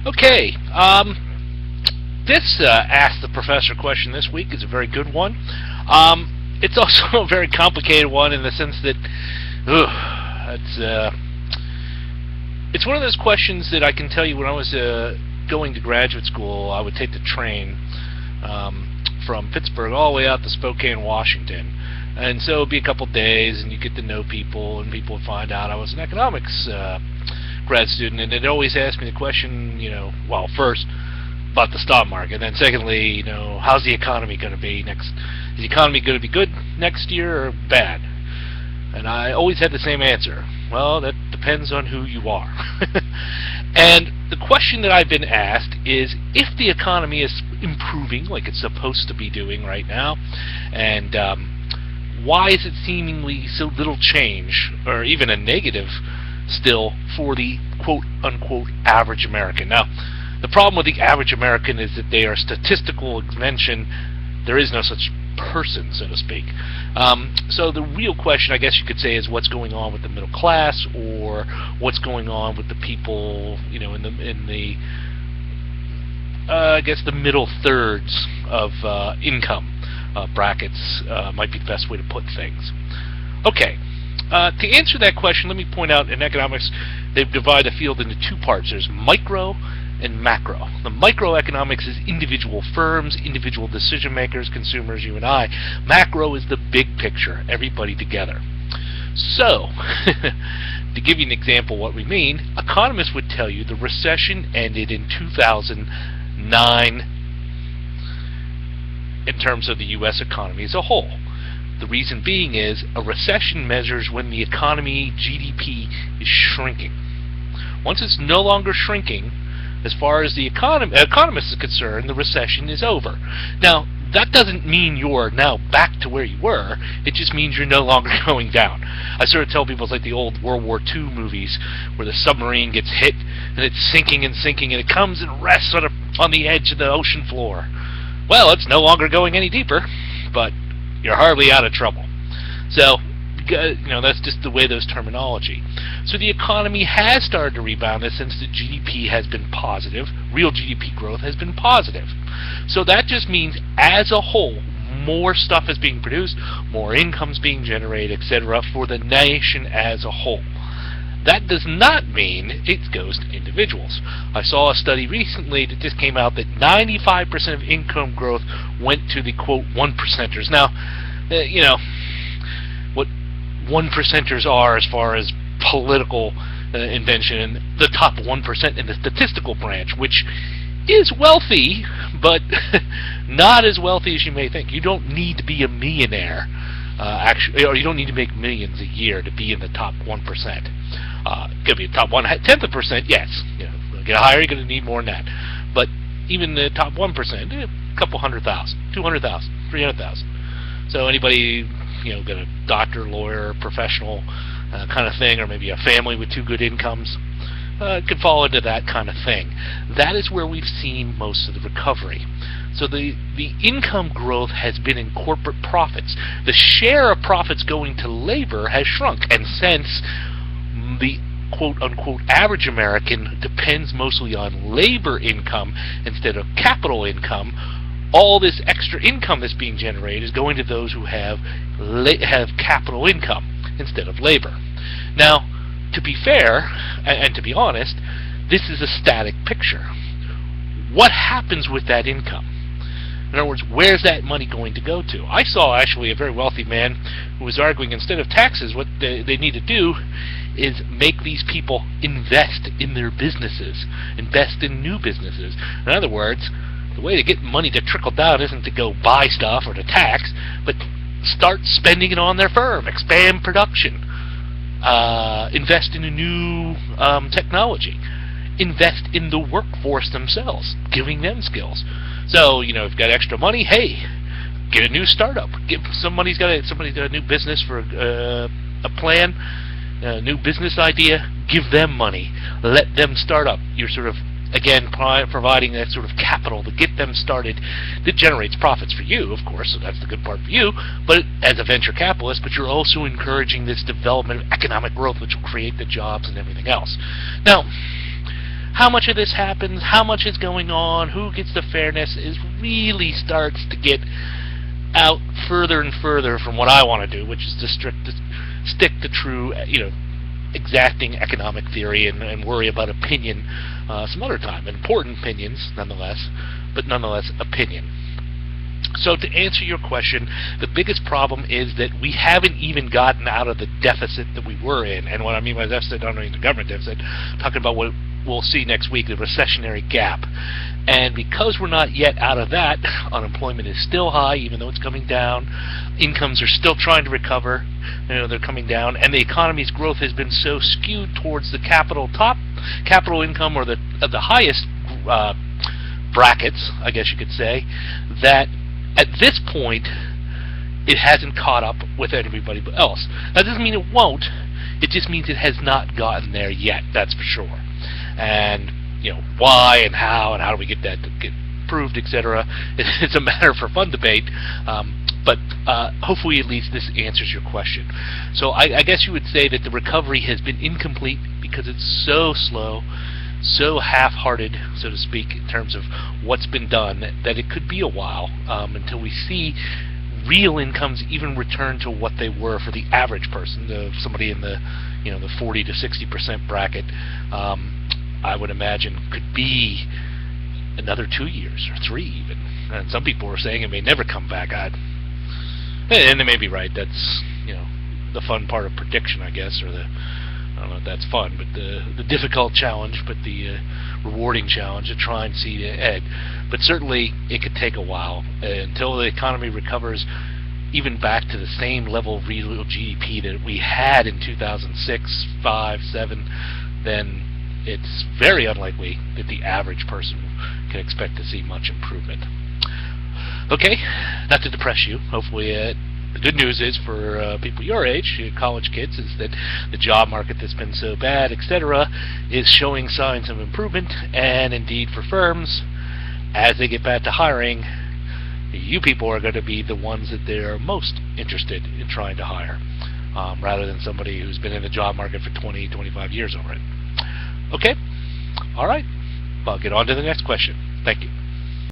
Okay, this Ask the Professor question this week is a very good one. It's also a very complicated one in the sense that it's one of those questions that I can tell you when I was going to graduate school, I would take the train from Pittsburgh all the way out to Spokane, Washington. And so it would be a couple days, and you get to know people, and people would find out I was an economics grad student, and they'd always ask me the question, well, first, about the stock market, and then secondly, how's the economy going to be next? Is the economy going to be good next year or bad? And I always had the same answer. Well, that depends on who you are. And the question that I've been asked is, if the economy is improving like it's supposed to be doing right now, and why is it seemingly so little change, or even a negative still, for the quote-unquote average American? Now, the problem with the average American is that they are a statistical invention. There is no such person, so to speak. So the real question, I guess you could say, is what's going on with the middle class, or what's going on with the people, in the I guess the middle thirds of income brackets might be the best way to put things. Okay. To answer that question, let me point out in economics, they divide the field into two parts. There's micro and macro. The microeconomics is individual firms, individual decision makers, consumers, you and I. Macro is the big picture, everybody together. So, to give you an example of what we mean, economists would tell you the recession ended in 2009 in terms of the U.S. economy as a whole. The reason being is a recession measures when the economy, GDP, is shrinking. Once it's no longer shrinking, as far as the economist is concerned, the recession is over. Now, that doesn't mean you're now back to where you were. It just means you're no longer going down. I sort of tell people it's like the old World War II movies where the submarine gets hit and it's sinking and sinking and it comes and rests on the edge of the ocean floor. Well, it's no longer going any deeper, but you're hardly out of trouble. So, that's just the way those terminology. So the economy has started to rebound since the GDP has been positive. Real GDP growth has been positive. So that just means, as a whole, more stuff is being produced, more income's being generated, etc., for the nation as a whole. That does not mean it goes to individuals. I saw a study recently that just came out that 95% of income growth went to the, quote, 1%ers. Now, what 1%ers are as far as political invention, and the top 1% in the statistical branch, which is wealthy, but not as wealthy as you may think. You don't need to be a millionaire, or you don't need to make millions a year to be in the top 1%. Could be a top 1/10 of percent, yes. Get higher, you're going to need more than that. But even the top 1%, a couple 100,000, 200,000, 300,000. So anybody, got a doctor, lawyer, professional kind of thing, or maybe a family with two good incomes, could fall into that kind of thing. That is where we've seen most of the recovery. So the income growth has been in corporate profits. The share of profits going to labor has shrunk, and since the quote-unquote average American depends mostly on labor income instead of capital income, all this extra income that's being generated is going to those who have capital income instead of labor. Now, to be fair, and to be honest, this is a static picture. What happens with that income? In other words, where's that money going to go to? I saw actually a very wealthy man who was arguing instead of taxes, what they need to do is make these people invest in their businesses, invest in new businesses. In other words, the way to get money to trickle down isn't to go buy stuff or to tax, but start spending it on their firm, expand production, invest in a new technology, invest in the workforce themselves, giving them skills. So, if you've got extra money, hey, get a new startup. Somebody's got a new business for a plan, a new business idea, give them money. Let them start up. You're sort of, again, providing that sort of capital to get them started that generates profits for you, of course, so that's the good part for you, but as a venture capitalist, but you're also encouraging this development of economic growth, which will create the jobs and everything else. Now, how much of this happens, how much is going on, who gets the fairness, is really starts to get out further and further from what I want to do, which is to stick to true, exacting economic theory and worry about opinion some other time. Important opinions, nonetheless, but nonetheless opinion. So to answer your question, the biggest problem is that we haven't even gotten out of the deficit that we were in. And what I mean by deficit, I don't mean the government deficit, I'm talking about what we'll see next week, the recessionary gap. And because we're not yet out of that, unemployment is still high, even though it's coming down. Incomes are still trying to recover. They're coming down, and the economy's growth has been so skewed towards the capital income, or the highest brackets, I guess you could say, that at this point it hasn't caught up with everybody else. That doesn't mean it won't. It just means it has not gotten there yet. That's for sure. And why and how do we get that to get proved, etc. It's a matter for fun debate. But hopefully at least this answers your question. So I guess you would say that the recovery has been incomplete because it's so slow, so half-hearted, so to speak, in terms of what's been done, that it could be a while until we see real incomes even return to what they were for the average person, somebody in the the 40 to 60% bracket. I would imagine could be another 2 years or 3 even. And some people are saying it may never come back. And they may be right. That's the fun part of prediction, I guess, or I don't know if that's fun, but the difficult challenge, but the rewarding challenge to try and see ahead. But certainly it could take a while until the economy recovers even back to the same level of real GDP that we had in 2006, 5, 7, then it's very unlikely that the average person can expect to see much improvement. Okay, not to depress you. Hopefully the good news is for people your age, college kids, is that the job market that's been so bad, etc., is showing signs of improvement. And indeed for firms, as they get back to hiring, you people are going to be the ones that they're most interested in trying to hire, rather than somebody who's been in the job market for 20, 25 years already. Okay? All right. I'll get on to the next question. Thank you.